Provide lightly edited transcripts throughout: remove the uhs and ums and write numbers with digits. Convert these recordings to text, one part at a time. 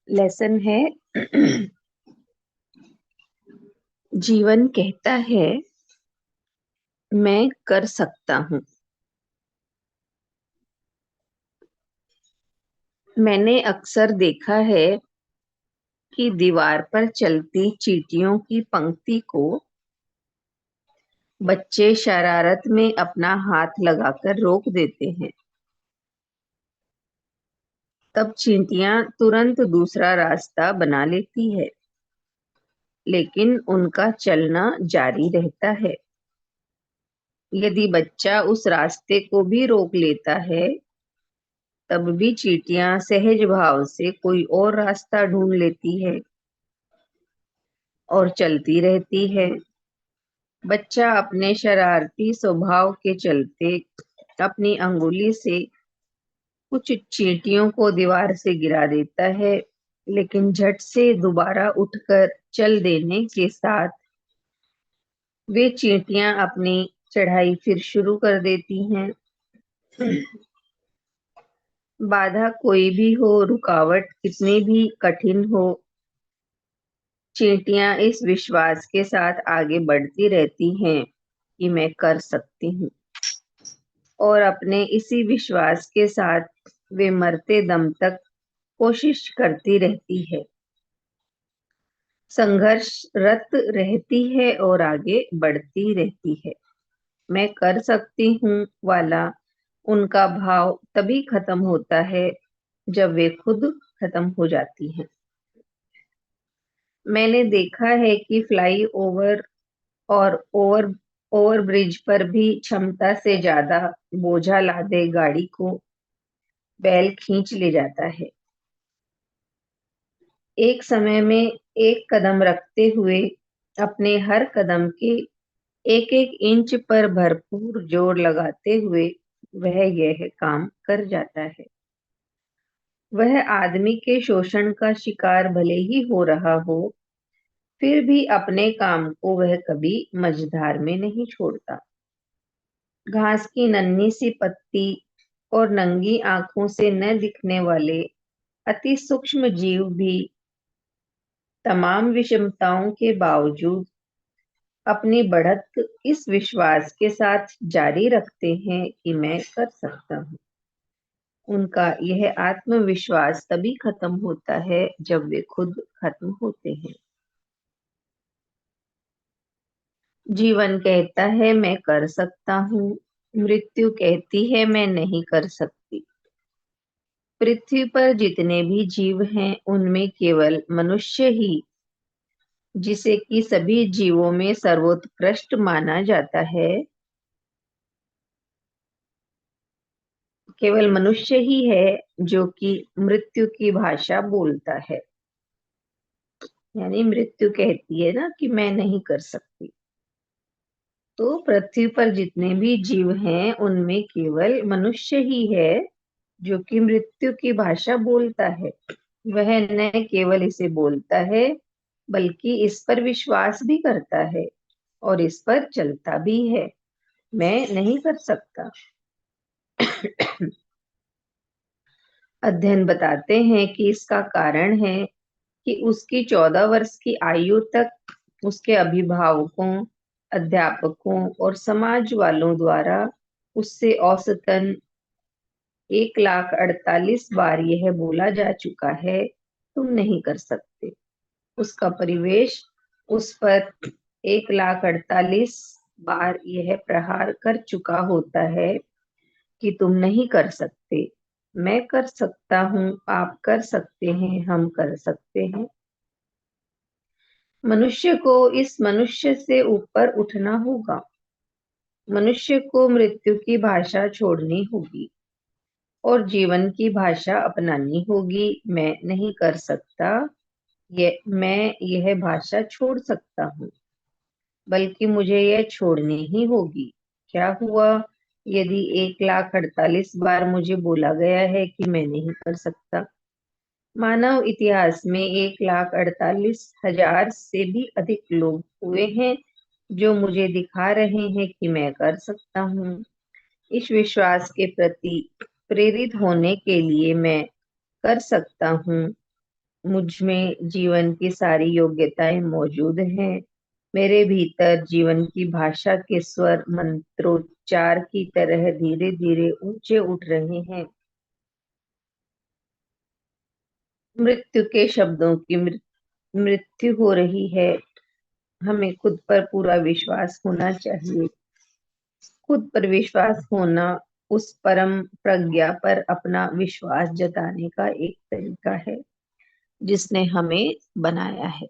Lesson है। जीवन कहता है मैं कर सकता हूँ। मैंने अक्सर देखा है कि दीवार पर चलती चींटियों की पंक्ति को बच्चे शरारत में अपना हाथ लगाकर रोक देते हैं। तब चींटियां तुरंत दूसरा रास्ता बना लेती है, लेकिन उनका चलना जारी रहता है। यदि बच्चा उस रास्ते को भी रोक लेता है, तब भी चींटियां सहज भाव से कोई और रास्ता ढूंढ लेती है और चलती रहती है। बच्चा अपने शरारती स्वभाव के चलते अपनी अंगुली से कुछ चींटियों को दीवार से गिरा देता है, लेकिन झट से दोबारा उठकर चल देने के साथ वे चींटियां अपनी चढ़ाई फिर शुरू कर देती हैं। बाधा कोई भी हो, रुकावट कितनी भी कठिन हो, चींटियां इस विश्वास के साथ आगे बढ़ती रहती हैं कि मैं कर सकती हूँ, और अपने इसी विश्वास के साथ वे मरते दम तक कोशिश करती रहती है, संघर्षरत रहती है और आगे बढ़ती रहती है। मैं कर सकती हूँ वाला उनका भाव तभी खत्म होता है जब वे खुद खत्म हो जाती हैं। मैंने देखा है कि फ्लाई ओवर और ओवर ब्रिज पर भी क्षमता से ज्यादा बोझा लादे गाड़ी को बैल खींच ले जाता है। एक समय में एक कदम रखते हुए अपने हर कदम के एक एक इंच पर भरपूर जोर लगाते हुए वह यह काम कर जाता है। वह आदमी के शोषण का शिकार भले ही हो रहा हो, फिर भी अपने काम को वह कभी मझधार में नहीं छोड़ता। घास की नन्ही सी पत्ती और नंगी आंखों से न दिखने वाले अति सूक्ष्म जीव भी तमाम विषमताओं के बावजूद अपनी बढ़त इस विश्वास के साथ जारी रखते हैं कि मैं कर सकता हूँ। उनका यह आत्मविश्वास तभी खत्म होता है जब वे खुद खत्म होते हैं। जीवन कहता है मैं कर सकता हूँ, मृत्यु कहती है मैं नहीं कर सकती। पृथ्वी पर जितने भी जीव हैं, उनमें केवल मनुष्य ही, जिसे कि सभी जीवों में सर्वोत्कृष्ट माना जाता है, केवल मनुष्य ही है जो कि मृत्यु की भाषा बोलता है। यानी मृत्यु कहती है ना कि मैं नहीं कर सकती। तो पृथ्वी पर जितने भी जीव हैं, उनमें केवल मनुष्य ही है जो कि मृत्यु की भाषा बोलता है। वह न केवल इसे बोलता है, बल्कि इस पर विश्वास भी करता है और इस पर चलता भी है। मैं नहीं कर सकता। अध्ययन बताते हैं कि इसका कारण है कि उसकी 14 वर्ष की आयु तक उसके अभिभावकों, अध्यापकों और समाज वालों द्वारा उससे औसतन 1,48,000 यह बोला जा चुका है, तुम नहीं कर सकते। उसका परिवेश उस पर 1,48,000 यह प्रहार कर चुका होता है कि तुम नहीं कर सकते। मैं कर सकता हूँ, आप कर सकते हैं, हम कर सकते हैं। मनुष्य को इस मनुष्य से ऊपर उठना होगा। मनुष्य को मृत्यु की भाषा छोड़नी होगी और जीवन की भाषा अपनानी होगी। मैं नहीं कर सकता, मैं यह भाषा छोड़ सकता हूँ, बल्कि मुझे यह छोड़नी ही होगी। क्या हुआ यदि 1,48,000 मुझे बोला गया है कि मैं नहीं कर सकता? मानव इतिहास में 1,48,000 से भी अधिक लोग हुए हैं जो मुझे दिखा रहे हैं कि मैं कर सकता हूँ। इस विश्वास के प्रति प्रेरित होने के लिए मैं कर सकता हूँ मुझ में जीवन की सारी योग्यताएं मौजूद हैं। मेरे भीतर जीवन की भाषा के स्वर मंत्रोच्चार की तरह धीरे धीरे ऊंचे उठ रहे हैं। मृत्यु के शब्दों की मृत्यु हो रही है। हमें खुद पर पूरा विश्वास होना चाहिए। खुद पर विश्वास होना उस परम प्रज्ञा पर अपना विश्वास जताने का एक तरीका है जिसने हमें बनाया है।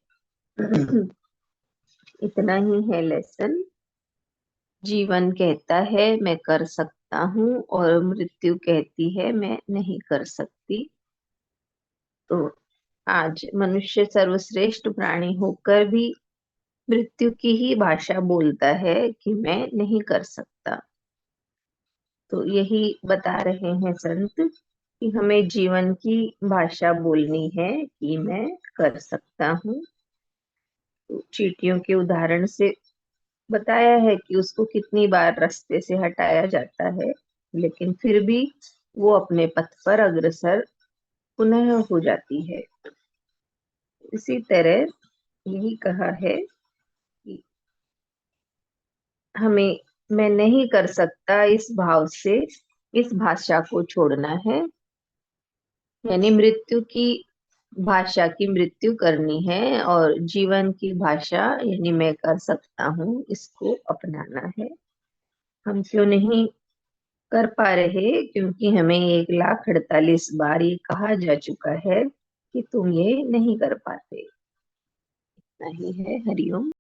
इतना ही है लेसन। जीवन कहता है मैं कर सकता हूँ और मृत्यु कहती है मैं नहीं कर सकती। तो आज मनुष्य सर्वश्रेष्ठ प्राणी होकर भी मृत्यु की ही भाषा बोलता है कि मैं नहीं कर सकता। तो यही बता रहे हैं संत कि हमें जीवन की भाषा बोलनी है कि मैं कर सकता हूँ। तो चींटियों के उदाहरण से बताया है कि उसको कितनी बार रास्ते से हटाया जाता है, लेकिन फिर भी वो अपने पथ पर अग्रसर पुनः हो जाती है। इसी तरह यही कहा है कि हमें मैं नहीं कर सकता इस भाव से इस भाषा को छोड़ना है, यानी मृत्यु की भाषा की मृत्यु करनी है और जीवन की भाषा यानी मैं कर सकता हूँ इसको अपनाना है। हम क्यों नहीं कर पा रहे? क्योंकि हमें 1,48,000 बार ये कहा जा चुका है कि तुम ये नहीं कर पाते। नहीं है। हरिओम।